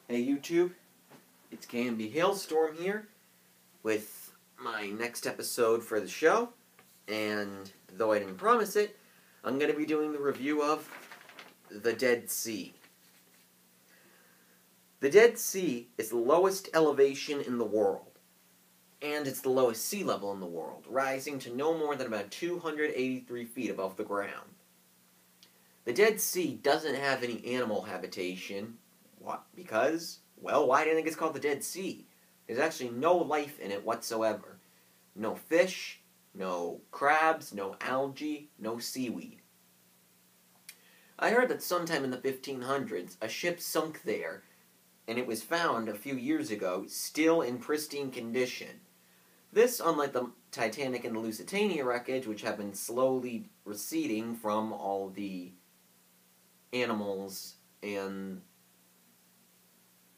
Hey YouTube, it's KMB Hailstorm here with my next episode for the show, and though I didn't promise it, I'm going to be doing the review of the Dead Sea. The Dead Sea is the lowest elevation in the world, and it's the lowest sea level in the world, rising to no more than about 283 feet above the ground. The Dead Sea doesn't have any animal habitation. What? Because, well, why do you think it's called the Dead Sea? There's actually no life in it whatsoever. No fish, no crabs, no algae, no seaweed. I heard that sometime in the 1500s, a ship sunk there, and it was found a few years ago, still in pristine condition. This, unlike the Titanic and the Lusitania wreckage, which have been slowly receding from all the animals and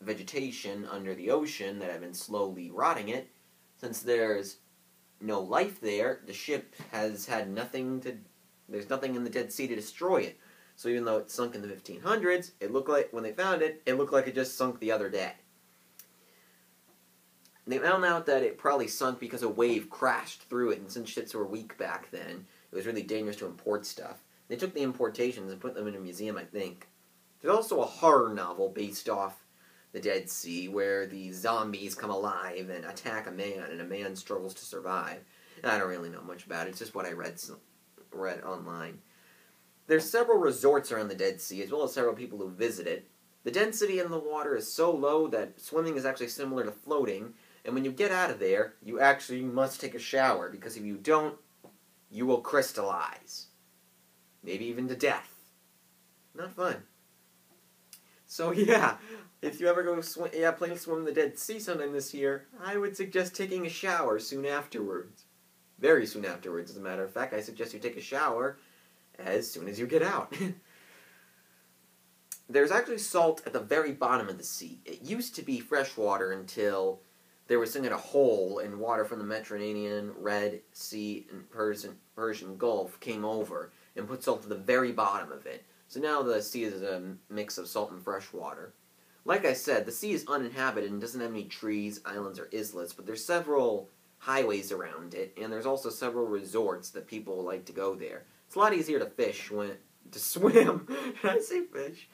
vegetation under the ocean that have been slowly rotting it, since there's no life there, the ship has had there's nothing in the Dead Sea to destroy it. So even though it sunk in the 1500s, it looked like, when they found it, it looked like it just sunk the other day. They found out that it probably sunk because a wave crashed through it, and since ships were weak back then, it was really dangerous to import stuff. They took the importations and put them in a museum, I think. There's also a horror novel based off the Dead Sea, where the zombies come alive and attack a man, and a man struggles to survive. And I don't really know much about it, it's just what I read online. There's several resorts around the Dead Sea, as well as several people who visit it. The density in the water is so low that swimming is actually similar to floating, and when you get out of there, you actually must take a shower, because if you don't, you will crystallize. Maybe even to death. Not fun. So yeah, if you ever go plan to swim in the Dead Sea sometime this year, I would suggest taking a shower soon afterwards. Very soon afterwards, as a matter of fact. I suggest you take a shower as soon as you get out. There's actually salt at the very bottom of the sea. It used to be fresh water until there was something in a hole, and water from the Mediterranean, Red Sea, and Persian Gulf came over and put salt at the very bottom of it. So now the sea is a mix of salt and fresh water. Like I said, the sea is uninhabited and doesn't have any trees, islands, or islets, but there's several highways around it, and there's also several resorts that people like to go there. It's a lot easier to swim. Did I say fish?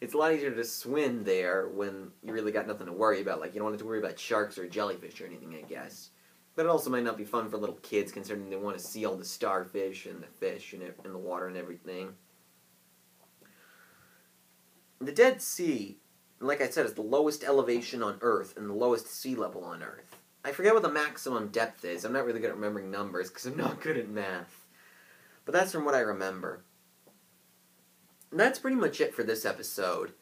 It's a lot easier to swim there when you really got nothing to worry about. Like, you don't have to worry about sharks or jellyfish or anything, I guess. But it also might not be fun for little kids, considering they want to see all the starfish and the fish and the water and everything. The Dead Sea, like I said, is the lowest elevation on Earth and the lowest sea level on Earth. I forget what the maximum depth is. I'm not really good at remembering numbers because I'm not good at math. But that's from what I remember. And that's pretty much it for this episode.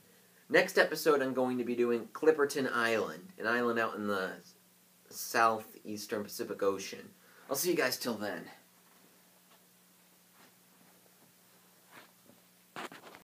Next episode I'm going to be doing Clipperton Island, an island out in the southeastern Pacific Ocean. I'll see you guys till then.